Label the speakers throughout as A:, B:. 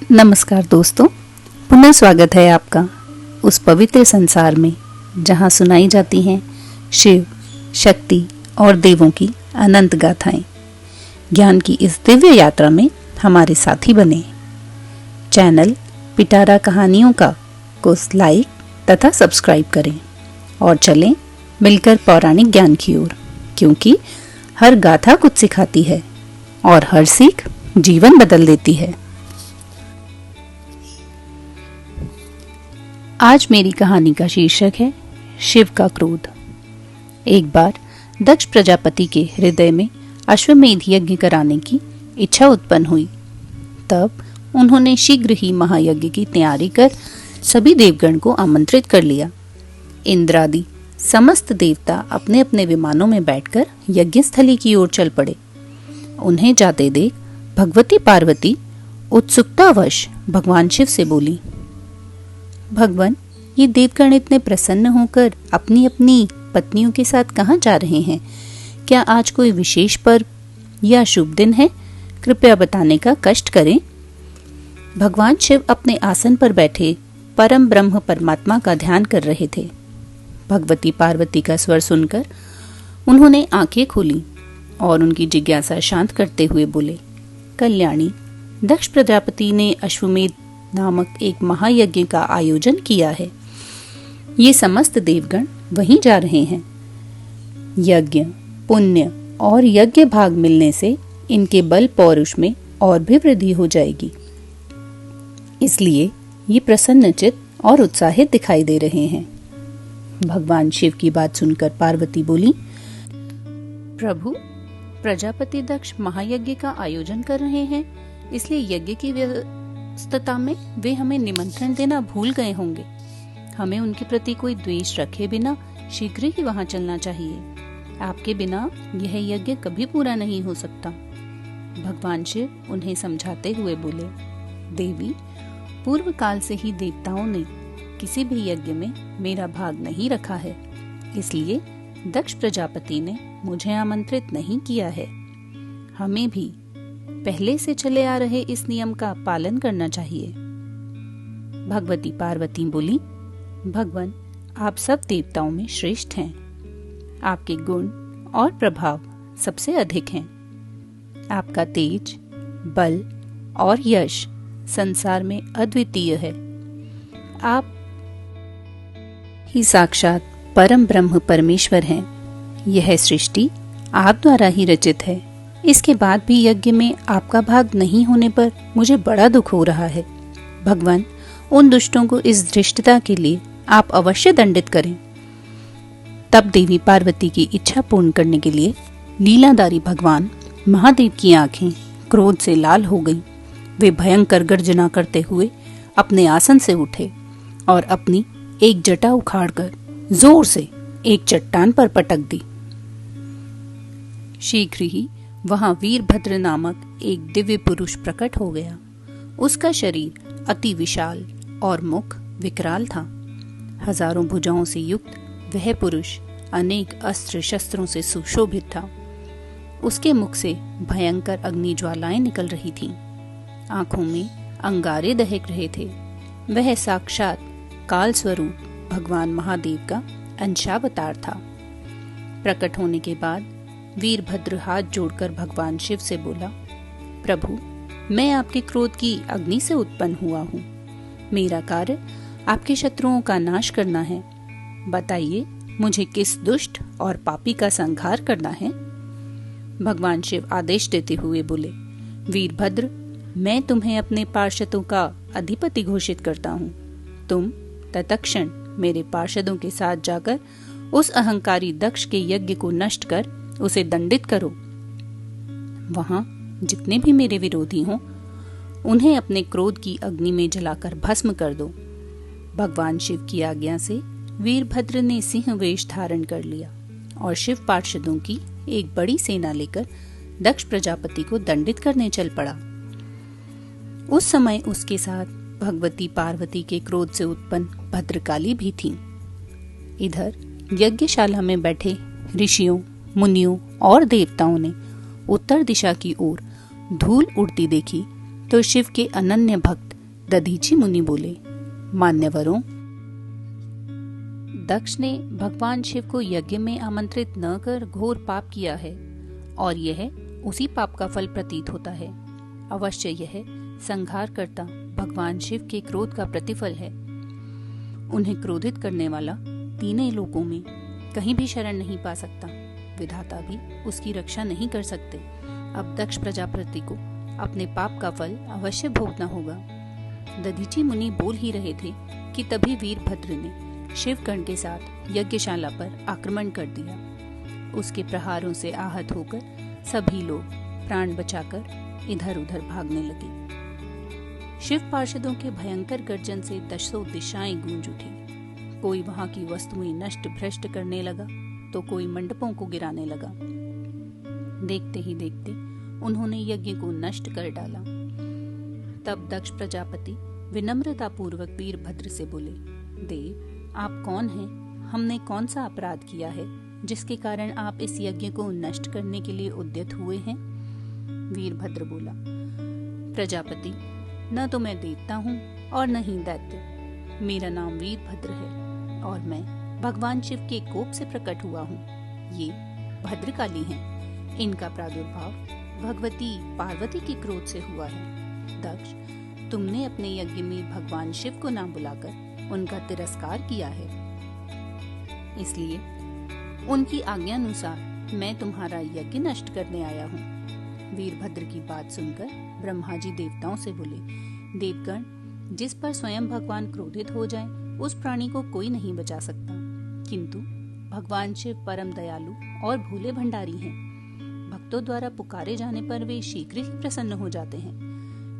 A: नमस्कार दोस्तों, पुनः स्वागत है आपका उस पवित्र संसार में जहां सुनाई जाती हैं शिव, शक्ति और देवों की अनंत गाथाएं। ज्ञान की इस दिव्य यात्रा में हमारे साथी बने। चैनल पिटारा कहानियों को लाइक तथा सब्सक्राइब करें और चलें मिलकर पौराणिक ज्ञान की ओर, क्योंकि हर गाथा कुछ सिखाती है और हर सीख जीवन बदल देती है। आज मेरी कहानी का शीर्षक है शिव का क्रोध। एक बार दक्ष प्रजापति के हृदय में अश्वमेध यज्ञ कराने की इच्छा उत्पन्न हुई। तब उन्होंने शीघ्र ही महायज्ञ की तैयारी कर सभी देवगण को आमंत्रित कर लिया। इंद्रादि समस्त देवता अपने अपने विमानों में बैठकर यज्ञस्थली की ओर चल पड़े। उन्हें जाते देख भगवती पार्वती उत्सुकतावश भगवान शिव से बोली, भगवान, ये देवगण इतने प्रसन्न होकर अपनी अपनी पत्नियों के साथ कहाँ जा रहे हैं? क्या आज कोई विशेष पर्व या शुभ दिन है? कृपया बताने का कष्ट करें। भगवान शिव अपने आसन पर बैठे परम ब्रह्म परमात्मा का ध्यान कर रहे थे। भगवती पार्वती का स्वर सुनकर उन्होंने आंखें खोली और उनकी जिज्ञासा शांत करते हुए बोले, कल्याणी, दक्ष प्रजापति ने अश्वमेध नामक एक महायज्ञ का आयोजन किया है। ये समस्त देवगण वहीं जा रहे हैं। यज्ञ, पुण्य और यज्ञ भाग मिलने से इनके बल पौरुष में और भी वृद्धि हो जाएगी। इसलिए ये प्रसन्नचित्त और उत्साहित दिखाई दे रहे हैं। भगवान शिव की बात सुनकर पार्वती बोली, प्रभु, प्रजापति दक्ष महायज्ञ का आयोजन कर रहे हैं, इसलिए यज्ञ की व्यस्तता में वे हमें निमंत्रण देना भूल गए होंगे। हमें उनके प्रति कोई द्वेष रखे बिना शीघ्र ही वहां चलना चाहिए। आपके बिना यह यज्ञ कभी पूरा नहीं हो सकता। भगवान शिव उन्हें समझाते हुए बोले, देवी, पूर्व काल से ही देवताओं ने किसी भी यज्ञ में मेरा भाग नहीं रखा है, इसलिए दक्ष प्रजापति ने मुझे आमंत्रित नहीं किया है। हमें भी पहले से चले आ रहे इस नियम का पालन करना चाहिए। भगवती पार्वती बोली, भगवान, आप सब देवताओं में श्रेष्ठ हैं। आपके गुण और प्रभाव सबसे अधिक हैं। आपका तेज, बल और यश संसार में अद्वितीय है। आप ही साक्षात परम ब्रह्म परमेश्वर हैं। यह सृष्टि आप द्वारा ही रचित है। इसके बाद भी यज्ञ में आपका भाग नहीं होने पर मुझे बड़ा दुख हो रहा है। भगवान, उन दुष्टों को इस धृष्टता के लिए आप अवश्य दंडित करें। तब देवी पार्वती की इच्छा पूर्ण करने के लिए लीलाधारी भगवान महादेव की आंखें क्रोध से लाल हो गईं। वे भयंकर गर्जना करते हुए अपने आसन से उठे और अपनी एक जटा उखाड़कर जोर से एक चट्टान पर पटक दी। शीघ्र ही वहां वीरभद्र नामक एक दिव्य पुरुष प्रकट हो गया। उसका शरीर अति विशाल और मुख विकराल था। हजारों भुजाओं से युक्त वह पुरुष अनेक अस्त्र शस्त्रों से सुशोभित था। उसके मुख से भयंकर अग्नि ज्वालाएं निकल रही थीं। आंखों में अंगारे दहक रहे थे। वह साक्षात काल स्वरूप भगवान महादेव का अंशावतार था। प्रकट होने के बाद वीरभद्र हाथ जोड़कर भगवान शिव से बोला, प्रभु, मैं आपके क्रोध की अग्नि से उत्पन्न हुआ हूँ। मेरा कार्य आपके शत्रुओं का नाश करना है। बताइए, मुझे किस दुष्ट और पापी का संहार करना है? भगवान शिव आदेश देते हुए बोले, वीरभद्र, मैं तुम्हें अपने पार्षदों का अधिपति घोषित करता हूँ। तुम तत्क्षण मेरे पार्षदों के साथ जाकर उस अहंकारी दक्ष के यज्ञ को नष्ट कर उसे दंडित करो। वहां जितने भी मेरे विरोधी हों, उन्हें अपने क्रोध की अग्नि में जलाकर भस्म कर दो। भगवान शिव की आज्ञा से वीरभद्र ने सिंह वेश धारण कर लिया और शिव पार्षदों की एक बड़ी सेना लेकर दक्ष प्रजापति को दंडित करने चल पड़ा। उस समय उसके साथ भगवती पार्वती के क्रोध से उत्पन्न भद्रकाली भी थीं। इधर यज्ञशाला में बैठे ऋषियों, मुनियों और देवताओं ने उत्तर दिशा की ओर धूल उड़ती देखी तो शिव के अनन्य भक्त दधीची मुनि बोले, मान्यवरों, दक्ष ने भगवान शिव को यज्ञ में आमंत्रित न कर घोर पाप किया है और यह उसी पाप का फल प्रतीत होता है। अवश्य यह संहारकर्ता भगवान शिव के क्रोध का प्रतिफल है। उन्हें क्रोधित करने वाला तीनों लोकों में कहीं भी शरण नहीं पा सकता। विधाता भी उसकी रक्षा नहीं कर सकते। अब दक्ष प्रजापति को अपने पाप का फल अवश्य भोगना होगा। दधीची मुनि बोल ही रहे थे कि तभी वीरभद्र ने शिवकर्ण के साथ यज्ञशाला पर आक्रमण कर दिया। उसके प्रहारों से आहत होकर सभी लोग प्राण बचाकर इधर उधर भागने लगे। शिव पार्षदों के भयंकर गर्जन से दसों दिशाएं गूंज उठी। कोई वहां की वस्तुएं नष्ट भ्रष्ट करने लगा तो कोई मंडपों को गिराने लगा। देखते ही देखते उन्होंने यज्ञ को नष्ट कर डाला। तब दक्ष प्रजापति विनम्रता पूर्वक वीरभद्र से बोले, देव, आप कौन हैं? हमने कौन सा अपराध किया है जिसके कारण आप इस यज्ञ को नष्ट करने के लिए उद्यत हुए हैं? वीरभद्र बोला, प्रजापति, न तो मैं देवता हूँ और न ही दैत्य। मेरा नाम वीरभद्र है और मैं भगवान शिव के कोप से प्रकट हुआ हूँ। ये भद्रकाली हैं। इनका प्रादुर्भाव भगवती पार्वती के क्रोध से हुआ है। दक्ष, तुमने अपने यज्ञ में भगवान शिव को ना बुलाकर उनका तिरस्कार किया है, इसलिए उनकी आज्ञानुसार मैं तुम्हारा यज्ञ नष्ट करने आया हूँ। वीरभद्र की बात सुनकर ब्रह्मा जी देवताओं से बोले, देवगण, जिस पर स्वयं भगवान क्रोधित हो जाए उस प्राणी को कोई नहीं बचा सकता, किंतु भगवान शिव परम दयालु और भोले भंडारी हैं। भक्तों द्वारा पुकारे जाने पर वे शीघ्र ही प्रसन्न हो जाते हैं।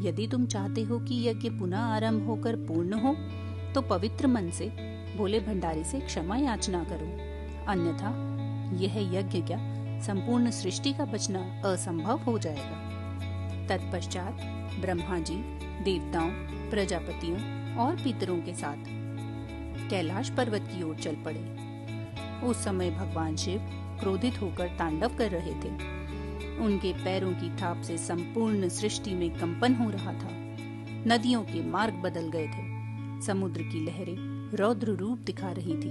A: यदि तुम चाहते हो कि यज्ञ पुनः आरंभ होकर पूर्ण हो तो पवित्र मन से भोले भंडारी से क्षमा याचना करो, अन्यथा यह यज्ञ क्या संपूर्ण सृष्टि का बचना असंभव हो जाएगा। तत्पश्चात ब्रह्मा जी देवताओं, प्रजापतियों और पितरों के साथ कैलाश पर्वत की ओर चल पड़े। उस समय भगवान शिव क्रोधित होकर तांडव कर रहे थे। उनके पैरों की थाप से संपूर्ण सृष्टि में कंपन हो रहा था। नदियों के मार्ग बदल गए थे। समुद्र की लहरें रौद्र रूप दिखा रही थी।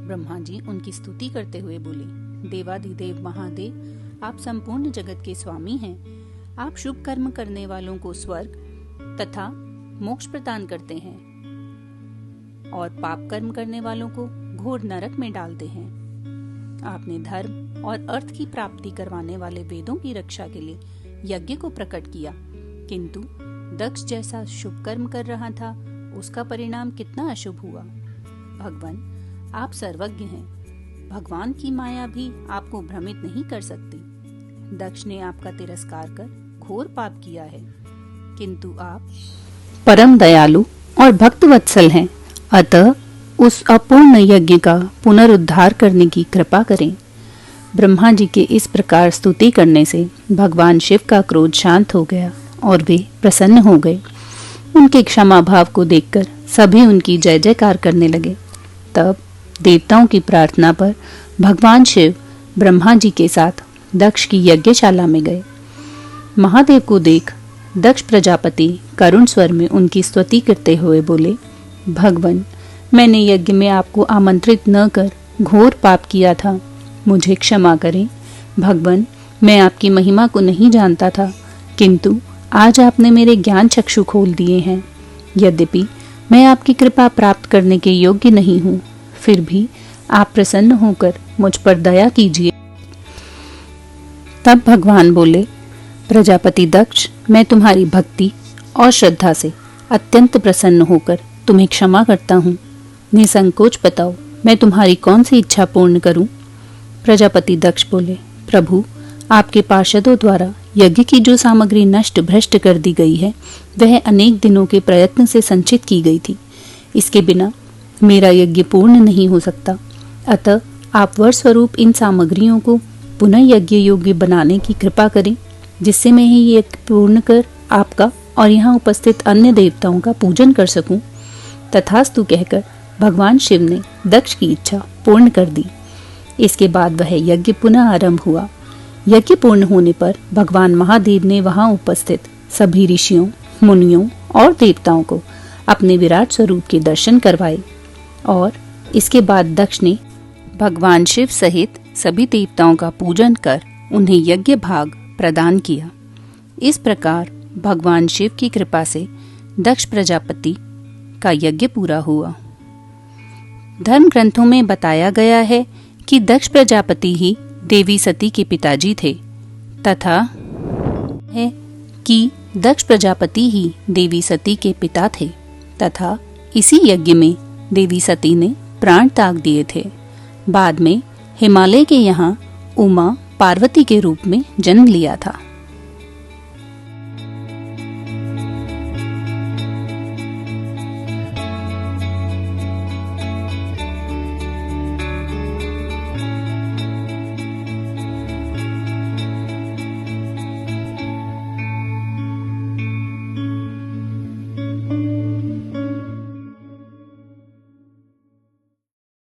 A: ब्रह्मा जी उनकी स्तुति करते हुए बोले, देवाधिदेव महादेव, आप संपूर्ण जगत के स्वामी हैं। आप शुभ कर्म करने वालों को स्वर्ग तथा मोक्ष प्रदान करते हैं और पाप कर्म करने वालों को घोर नरक में डालते हैं। आपने धर्म और अर्थ की प्राप्ति करवाने वाले वेदों की रक्षा के लिए यज्ञ को प्रकट किया, किंतु दक्ष जैसा शुभ कर्म कर रहा था उसका परिणाम कितना अशुभ हुआ। भगवान, आप सर्वज्ञ हैं। भगवान की माया भी आपको भ्रमित नहीं कर सकती। दक्ष ने आपका तिरस्कार कर घोर पाप किया है, किंतु आप परम दयालु और भक्त वत्सल हैं। अतः उस अपूर्ण यज्ञ का पुनरुद्धार करने की कृपा करें। ब्रह्मा जी के इस प्रकार स्तुति करने से भगवान शिव का क्रोध शांत हो गया और वे प्रसन्न हो गए। उनके क्षमा भाव को देखकर सभी उनकी जय जयकार करने लगे। तब देवताओं की प्रार्थना पर भगवान शिव ब्रह्मा जी के साथ दक्ष की यज्ञशाला में गए। महादेव को देख दक्ष प्रजापति करुण स्वर में उनकी स्तुति करते हुए बोले, भगवान, मैंने यज्ञ में आपको आमंत्रित न कर घोर पाप किया था, मुझे क्षमा करें। भगवान, मैं आपकी महिमा को नहीं जानता था, किंतु आज आपने मेरे ज्ञान चक्षु खोल दिए हैं। यद्यपि मैं आपकी कृपा प्राप्त करने के योग्य नहीं हूँ, फिर भी आप प्रसन्न होकर मुझ पर दया कीजिए। तब भगवान बोले, प्रजापति दक्ष, मैं तुम्हारी भक्ति और श्रद्धा से अत्यंत प्रसन्न होकर तुम्हें क्षमा करता हूँ। निसंकोच बताओ, मैं तुम्हारी कौन सी इच्छा पूर्ण करूं? प्रजापति दक्ष बोले, प्रभु, आपके पार्षदों द्वारा यज्ञ की जो सामग्री नष्ट भ्रष्ट कर दी गई है वह अनेक दिनों के प्रयत्न से संचित की गई थी। इसके बिना मेरा यज्ञ पूर्ण नहीं हो सकता। अतः आप वर स्वरूप इन सामग्रियों को पुनः यज्ञ योग्य बनाने की कृपा करें, जिससे मैं ये यज्ञ पूर्ण कर आपका और यहाँ उपस्थित अन्य देवताओं का पूजन कर सकूं। तथास्तु कहकर भगवान शिव ने दक्ष की इच्छा पूर्ण कर दी। इसके बाद वह यज्ञ पुनः आरंभ हुआ। यज्ञ पूर्ण होने पर भगवान महादेव ने वहां उपस्थित सभी ऋषियों, मुनियों और देवताओं को अपने विराट स्वरूप के दर्शन करवाए और इसके बाद दक्ष ने भगवान शिव सहित सभी देवताओं का पूजन कर उन्हें यज्ञ भाग प्रदान किया। इस प्रकार भगवान शिव की कृपा से दक्ष प्रजापति का यज्ञ पूरा हुआ। धर्म ग्रंथों में बताया गया है कि दक्ष प्रजापति ही देवी सती के पिताजी थे तथा है कि दक्ष प्रजापति ही देवी सती के पिता थे तथा इसी यज्ञ में देवी सती ने प्राण त्याग दिए थे। बाद में हिमालय के यहाँ उमा पार्वती के रूप में जन्म लिया था।